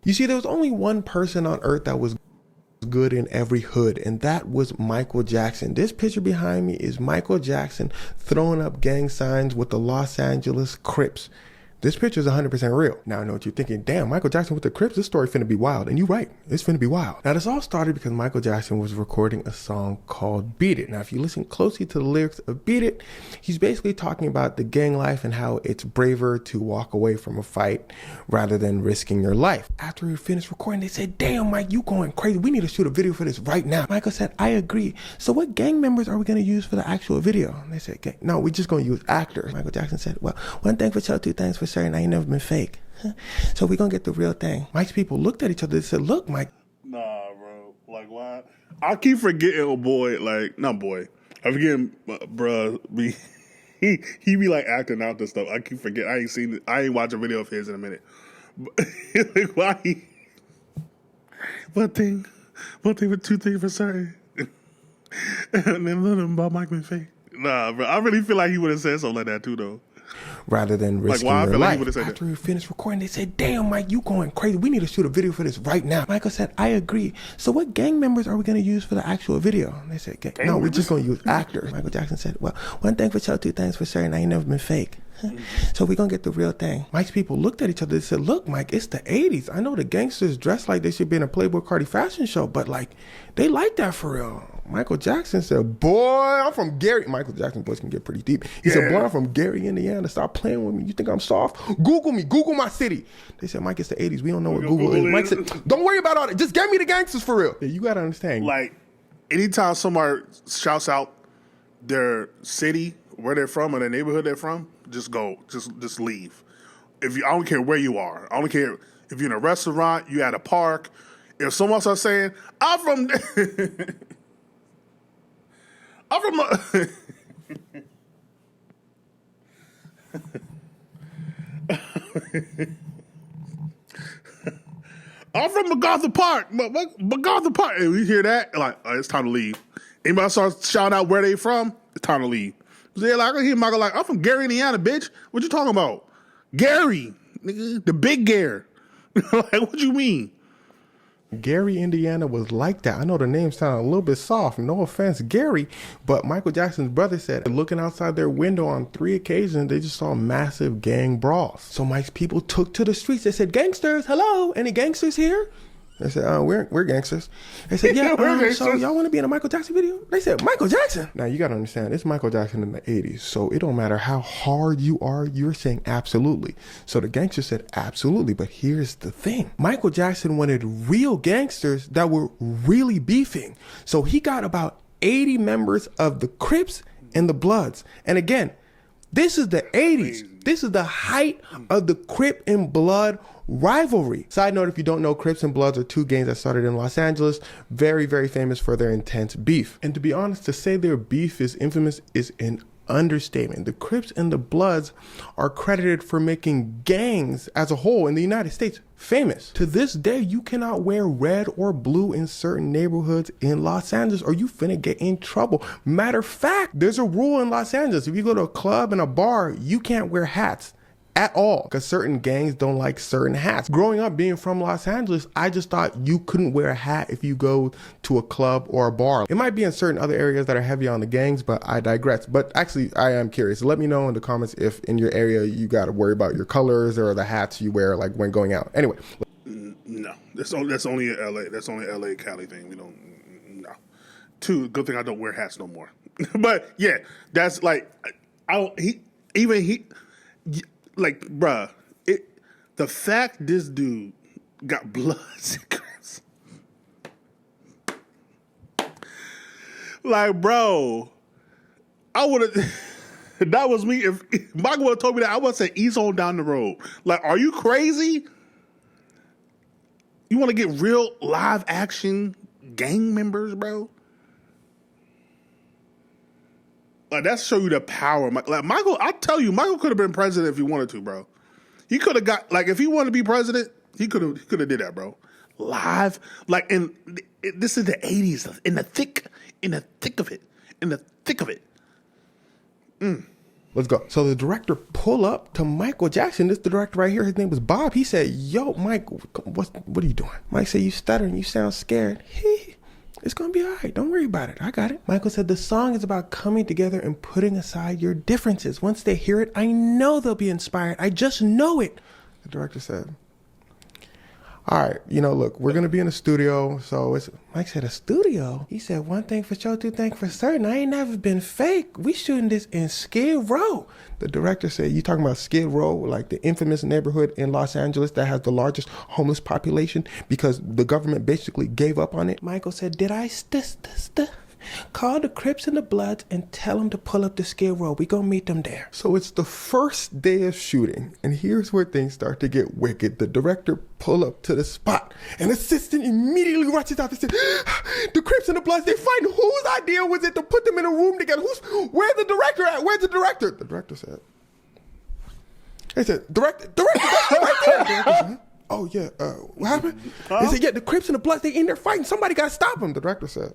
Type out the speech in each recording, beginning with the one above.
You see, there was only one person on earth that was good in every hood, and that was Michael Jackson. This picture behind me is Michael Jackson throwing up gang signs with the Los Angeles Crips. This picture is 100% real. Now I know what you're thinking. Damn, Michael Jackson with the Crips, this story finna be wild. And you're right, it's finna be wild. Now this all started because Michael Jackson was recording a song called Beat It. Now if you listen closely to the lyrics of Beat It, he's basically talking about the gang life and how it's braver to walk away from a fight rather than risking your life. After he finished recording, they said, damn Mike, you going crazy. We need to shoot a video for this right now. Michael said, I agree. So what gang members are we gonna use for the actual video? And they said, no, we're just gonna use actors. Michael Jackson said, well, one thing for sure, two things for certain, I ain't never been fake. So we're gonna get the real thing. Mike's people looked at each other and said, look, Mike. Nah, bro. Like, why? I keep forgetting, oh boy, like, not boy. I forget, bruh, he be like acting out this stuff. I keep forgetting. I ain't watched a video of his in a minute. But, like, why he, one thing for two things for certain. And then nothing about Mike been fake. Nah, bro. I really feel like he would have said something like that too, though. Rather than risking your life. After he finished recording, they said, damn, Mike, you going crazy. We need to shoot a video for this right now. Michael said, I agree. So what gang members are we going to use for the actual video? And they said, no, we're just going to use actors. Michael Jackson said, well, one thing for sure, two things for certain, I ain't never been fake. So we're going to get the real thing. Mike's people looked at each other and said, look, Mike, it's the 80s. I know the gangsters dress like they should be in a Playboy Cardi fashion show, but like, they like that for real. Michael Jackson said, boy, I'm from Gary. Michael Jackson voice can get pretty deep. He said, boy, I'm from Gary, Indiana. Stop playing with me. You think I'm soft? Google me. Google my city. They said, Mike, it's the 80s. We don't know what Google is. Mike said, don't worry about all that. Just get me the gangsters for real. Yeah, you got to understand. Like, anytime somebody shouts out their city, where they're from, or their neighborhood they're from, just go. Just leave. I don't care where you are. I don't care if you're in a restaurant, you at a park. If someone starts saying, I'm from... I'm from MacArthur Park. MacArthur Park. And we hear that, like, it's time to leave. Anybody starts shouting out where they from, it's time to leave. They're like, I hear Michael like, I'm from Gary, Indiana, bitch. What you talking about? Gary, nigga, the big Gary. Like, what you mean? Gary, Indiana was like that. I know the name sounded a little bit soft. No offense, Gary. But Michael Jackson's brother said, looking outside their window on 3 occasions, they just saw massive gang brawls. So Mike's people took to the streets. They said, gangsters, hello, any gangsters here? They said, we're gangsters. They said, yeah, so y'all want to be in a Michael Jackson video? They said, Michael Jackson? Now, you got to understand, it's Michael Jackson in the 80s, so it don't matter how hard you are, you're saying absolutely. So the gangsters said absolutely, but here's the thing. Michael Jackson wanted real gangsters that were really beefing. So he got about 80 members of the Crips and the Bloods. And again, this is the 80s. This is the height of the Crip and Blood rivalry. Side note, if you don't know, Crips and Bloods are 2 gangs that started in Los Angeles, very, very famous for their intense beef. And to be honest, to say their beef is infamous is an understatement. The Crips and the Bloods are credited for making gangs as a whole in the United States famous. To this day, you cannot wear red or blue in certain neighborhoods in Los Angeles or you finna get in trouble. Matter of fact, there's a rule in Los Angeles. If you go to a club and a bar, you can't wear hats at all because certain gangs don't like certain hats. Growing up being from Los Angeles, I just thought you couldn't wear a hat if you go to a club or a bar. It might be in certain other areas that are heavy on the gangs, but I digress. But actually, I am curious. Let me know in the comments if in your area you got to worry about your colors or the hats you wear like when going out. Anyway. No, that's only a LA. That's only a LA Cali thing. We don't. No. 2, good thing I don't wear hats no more. But yeah, that's like like, bruh, the fact this dude got blood secrets. Like, bro, I would have, that was me. If Michael would have told me that, I would have said, ease on down the road. Like, are you crazy? You want to get real live action gang members, bro? Like, that show you the power. Like, Michael, I tell you, Michael could have been president if he wanted to, bro. He could have got, like, if he wanted to be president, he could have did that, bro. Live, like, this is the 80s, in the thick of it. Let's go. So the director pull up to Michael Jackson. This is the director right here. His name was Bob. He said, yo, Mike, what are you doing? Mike said, you stuttering. You sound scared. It's going to be all right. Don't worry about it. I got it. Michael said, the song is about coming together and putting aside your differences. Once they hear it, I know they'll be inspired. I just know it. The director said, all right, look, we're going to be in a studio. So Mike said, a studio? He said, one thing for sure, two things for certain. I ain't never been fake. We shooting this in Skid Row. The director said, you talking about Skid Row, like the infamous neighborhood in Los Angeles that has the largest homeless population because the government basically gave up on it? Michael said, did I call the Crips and the Bloods and tell them to pull up to Skid Row? We gonna meet them there. So it's the first day of shooting, and here's where things start to get wicked. The director pull up to the spot, and the assistant immediately rushes out and says, the Crips and the Bloods, they fighting. Whose idea was it to put them in a room together? Where's the director at? Where's the director? The director said, director, that's right there. The director said, oh yeah, what happened? They said, yeah, the Crips and the Bloods, they in there fighting. Somebody gotta stop them. The director said,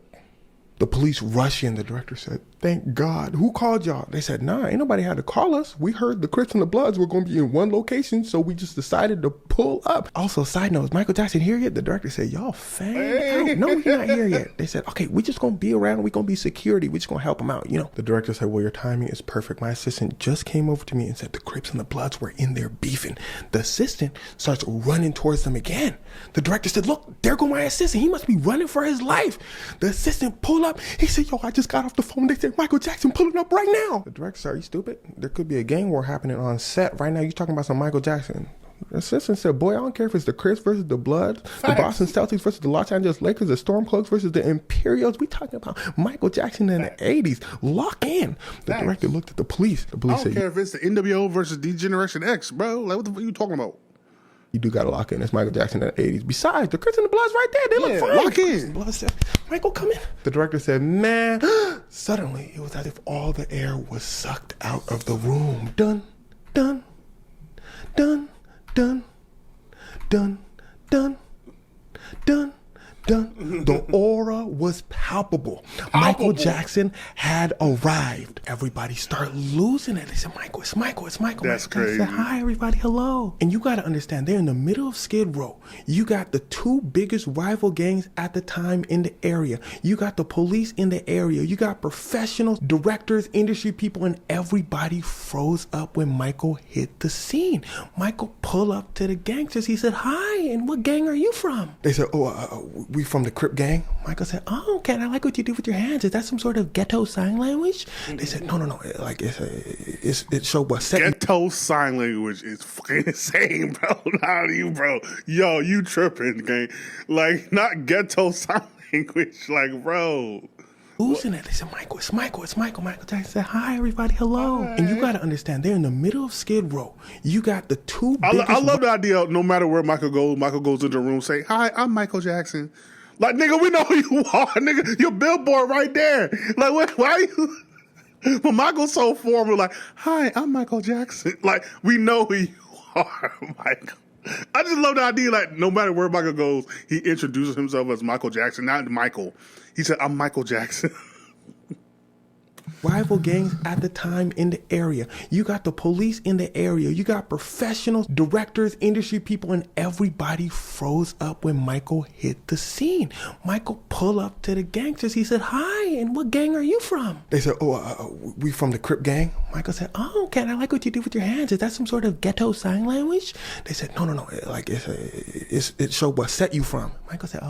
the police rush in. The director said, thank God. Who called y'all? They said, nah, ain't nobody had to call us. We heard the Crips and the Bloods were going to be in one location, so we just decided to pull up. Also, side note, is Michael Jackson here yet? The director said, y'all fanned out. No, he's not here yet. They said, okay, we just going to be around. We going to be security. We just going to help him out, The director said, well, your timing is perfect. My assistant just came over to me and said the Crips and the Bloods were in there beefing. The assistant starts running towards them again. The director said, look, there go my assistant. He must be running for his life. The assistant pulled up. He said, yo, I just got off the phone. They said, Michael Jackson pulling up right now. The director said, are you stupid? There could be a gang war happening on set right now. You're talking about some Michael Jackson. The assistant said, boy, I don't care if it's the Crips versus the Bloods, the Boston Celtics versus the Los Angeles Lakers, the Stormcloaks versus the Imperials. We talking about Michael Jackson in the 80s. Lock in. The director looked at the police. The police I don't care if it's the NWO versus D-Generation X, bro. Like, what the fuck are you talking about? You do got to lock in. It's Michael Jackson in the 80s. Besides, the Crips and the Bloods right there. They look fine. Lock in. Blood said, Michael, come in. The director said, man. Suddenly, it was as if all the air was sucked out of the room. Dun, dun, dun, dun, dun, dun, dun. The aura was palpable. Michael Jackson had arrived. Everybody started losing it. They said, Michael, it's Michael, it's Michael. That's Michael. crazy. Said, hi, everybody, hello. And you got to understand, they're in the middle of Skid Row. You got the two biggest rival gangs at the time in the area. You got the police in the area. You got professionals, directors, industry people, and everybody froze up when Michael hit the scene. Michael pulled up to the gangsters. He said, hi, and what gang are you from? They said, we from the Crip gang. Michael said, oh, okay, I like what you do with your hands. Is that some sort of ghetto sign language? They said, no. Like, it showed what ghetto sign language is fucking insane, bro. How do you, bro? Yo, you tripping, gang. Like, not ghetto sign language. Like, bro. Losing it. They said, Michael, it's Michael, it's Michael. Michael Jackson said, hi, everybody, hello. Hi. And you got to understand, they're in the middle of Skid Row. You got the two biggest... I love the idea, no matter where Michael goes into the room, say, hi, I'm Michael Jackson. Like, nigga, we know who you are, nigga. Your billboard right there. Like, why are you... But Michael's so formal, like, hi, I'm Michael Jackson. Like, we know who you are, Michael. I just love the idea, like, no matter where Michael goes, he introduces himself as Michael Jackson, not Michael. He said, I'm Michael Jackson. Rival gangs at the time in the area. You got the police in the area. You got professionals, directors, industry people, and everybody froze up when Michael hit the scene. Michael pulled up to the gangsters. He said, hi, and what gang are you from? They said, we from the Crip gang. Michael said, oh, okay, I like what you do with your hands. Is that some sort of ghetto sign language? They said, no. Like, it showed what set you from. Michael said,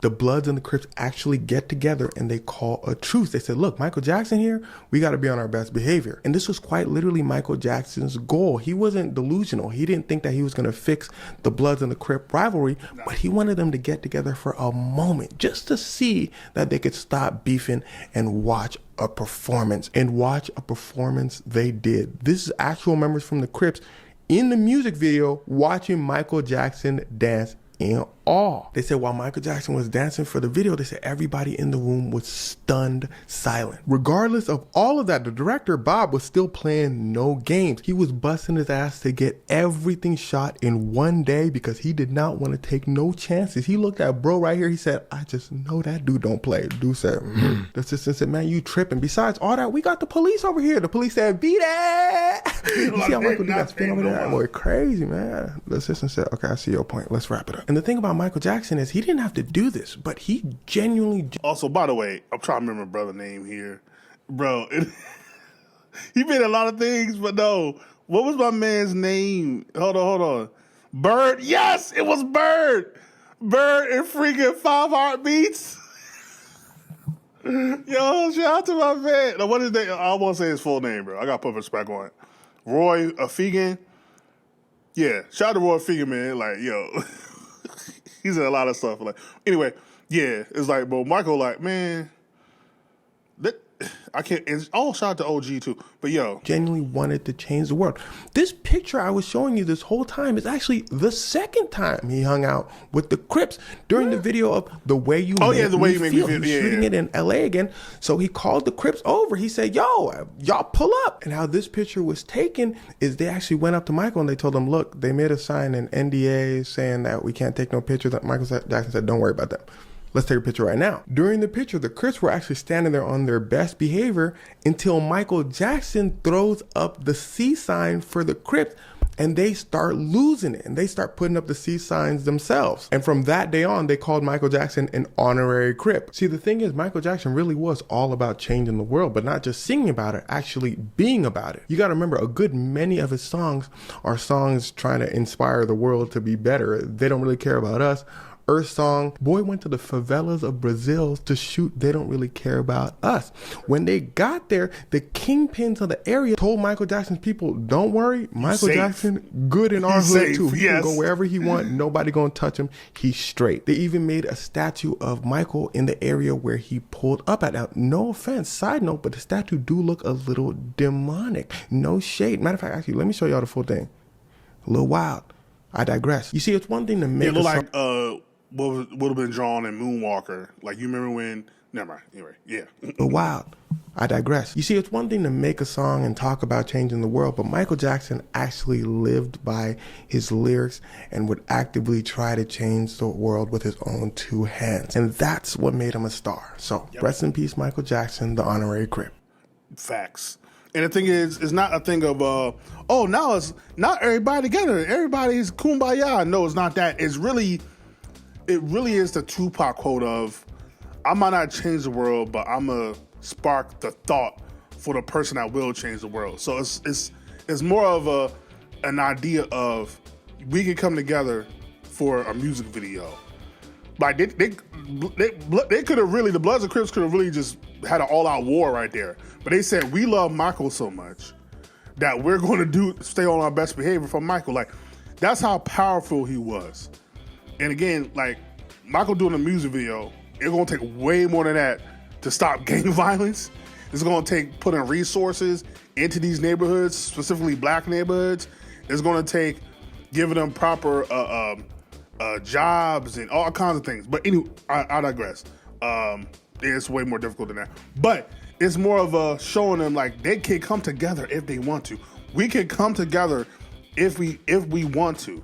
The Bloods and the Crips actually get together and they call a truce. They said, look, Michael Jackson here, we got to be on our best behavior. And this was quite literally Michael Jackson's goal. He wasn't delusional. He didn't think that he was going to fix the Bloods and the Crip rivalry, but he wanted them to get together for a moment just to see that they could stop beefing and watch a performance. And watch a performance they did. This is actual members from the Crips in the music video watching Michael Jackson dance awe. They said while Michael Jackson was dancing for the video, they said everybody in the room was stunned silent. Regardless of all of that, the director, Bob, was still playing no games. He was busting his ass to get everything shot in one day because he did not want to take no chances. He looked at bro right here. He said, I just know that dude don't play. Dude said, The assistant said, man, you tripping. Besides all that, we got the police over here. The police said, beat it. You see how Michael do that spin over there? That boy crazy, man. The assistant said, okay, I see your point. Let's wrap it up. And the thing about Michael Jackson is he didn't have to do this, but he genuinely... Also, by the way, I'm trying to remember brother's name here. Bro, he made a lot of things, but no. What was my man's name? Hold on. Bird. Yes, it was Bird. Bird and freaking 5 Heartbeats. Yo, shout out to my man. Now, what is that? I won't say his full name, bro. I got to put respect on it. Roy Fegan. Yeah, shout out to Roy Fegan, man. Like, yo, he's in a lot of stuff. Like, anyway, yeah, it's like, bro, Michael, like, man, I can't. And shout out to OG too. But yo, genuinely wanted to change the world. This picture I was showing you this whole time is actually the second time he hung out with the Crips during the video of The Way You Make The Way You Me Make Me Feel. Feel. He's shooting it in LA again. So he called the Crips over. He said, yo, y'all pull up. And how this picture was taken is they actually went up to Michael and they told him, look, they made us sign an NDA saying that we can't take no pictures. Michael Jackson said, don't worry about that. Let's take a picture right now. During the picture, the Crips were actually standing there on their best behavior until Michael Jackson throws up the C sign for the Crips and they start losing it and they start putting up the C signs themselves. And from that day on, they called Michael Jackson an honorary Crip. See, the thing is, Michael Jackson really was all about changing the world, but not just singing about it, actually being about it. You got to remember, a good many of his songs are songs trying to inspire the world to be better. They don't really care about us. Earth Song, boy went to the favelas of Brazil to shoot They Don't Really Care About Us. When they got there, the kingpins of the area told Michael Jackson's people, don't worry, Michael Jackson good in our hood too. He can go wherever he want, nobody gonna touch him, he's straight. They even made a statue of Michael in the area where he pulled up at. Now, no offense, side note, but the statue do look a little demonic. No shade. Matter of fact, actually, let me show y'all the full thing. A little wild. I digress. You see, it's one thing to make it look like what would have been drawn in Moonwalker. Like, you remember when... Never mind. Anyway, yeah. Wild. I digress. You see, it's one thing to make a song and talk about changing the world, but Michael Jackson actually lived by his lyrics and would actively try to change the world with his own 2 hands. And that's what made him a star. So, rest in peace, Michael Jackson, the Honorary Crip. Facts. And the thing is, it's not a thing of, now it's not everybody together. Everybody's kumbaya. No, it's not that. It really is the Tupac quote of, I might not change the world, but I'm going to spark the thought for the person that will change the world. So it's more of an idea of we can come together for a music video. Like they could have really, the Bloods and Crips could have really just had an all-out war right there. But they said, we love Michael so much that we're going to stay on our best behavior for Michael. Like, that's how powerful he was. And again, like, Michael doing a music video, it's going to take way more than that to stop gang violence. It's going to take putting resources into these neighborhoods, specifically black neighborhoods. It's going to take giving them proper jobs and all kinds of things. But anyway, I digress. It's way more difficult than that. But it's more of a showing them, like, they can come together if they want to. We can come together if we want to.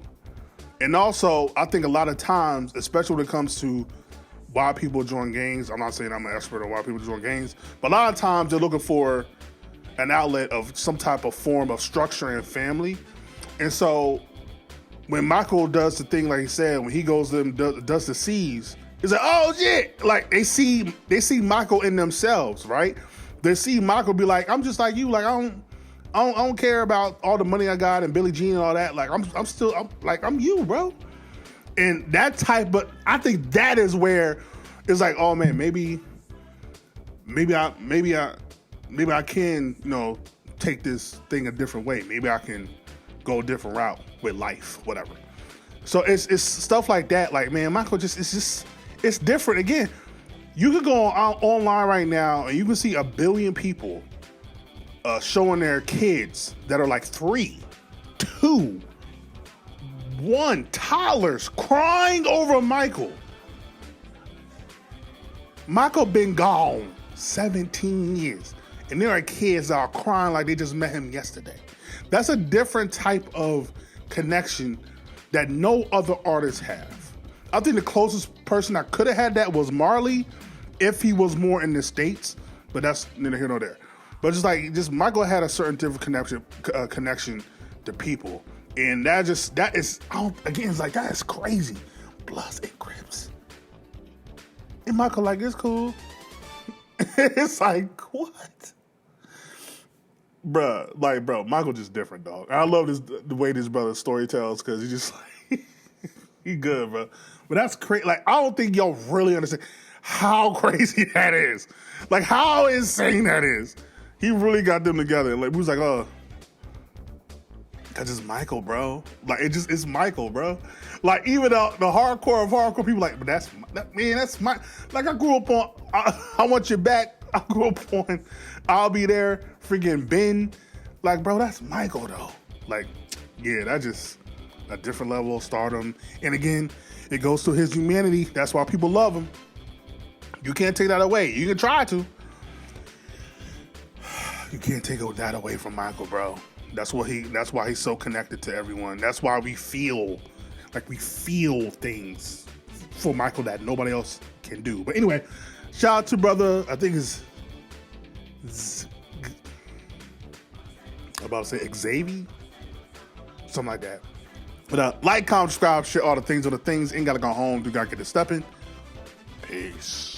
And also, I think a lot of times, especially when it comes to why people join gangs, I'm not saying I'm an expert on why people join gangs, but a lot of times they're looking for an outlet of some type of form of structure and family. And so when Michael does the thing, like he said, when he goes to them, does the C's, it's like, oh shit! Like they see Michael in themselves, right? They see Michael be like, I'm just like you. Like I don't care about all the money I got and Billie Jean and all that. Like I'm you, bro. And that type, but I think that is where it's like, oh man, maybe I can, take this thing a different way. Maybe I can go a different route with life, whatever. So it's stuff like that. Like, man, Michael it's different. Again, you could go online right now and you can see 1 billion people showing their kids that are like 3, 2, toddlers crying over Michael. Michael been gone 17 years. And there are kids that are crying like they just met him yesterday. That's a different type of connection that no other artists have. I think the closest person I could have had that was Marley, if he was more in the States, but that's neither here nor there. But just Michael had a certain different connection to people. And that is, again, it's like, that is crazy. Bloods and Crips. And Michael like, it's cool. It's like, what? Bro, Michael just different, dog. I love the way this brother story tells, because he's just like, he good, bro. But that's crazy. Like, I don't think y'all really understand how crazy that is. Like, how insane that is. He really got them together. Like, we was like, oh, that's just Michael, bro. Like, it's Michael, bro. Like, even the hardcore of hardcore people, like, but that's my, like, I grew up on, I Want Your Back. I grew up on, I'll Be There, freaking Ben. Like, bro, that's Michael, though. Like, yeah, that's just a different level of stardom. And again, it goes to his humanity. That's why people love him. You can't take that away. You can try to. You can't take that away from Michael, bro. That's why he's so connected to everyone. That's why we feel things for Michael that nobody else can do. But anyway, shout out to brother, I think it's about to say Xavier, something like that. But like, comment, subscribe, share all the things on the things. Ain't gotta go home. You gotta get to stepping. Peace.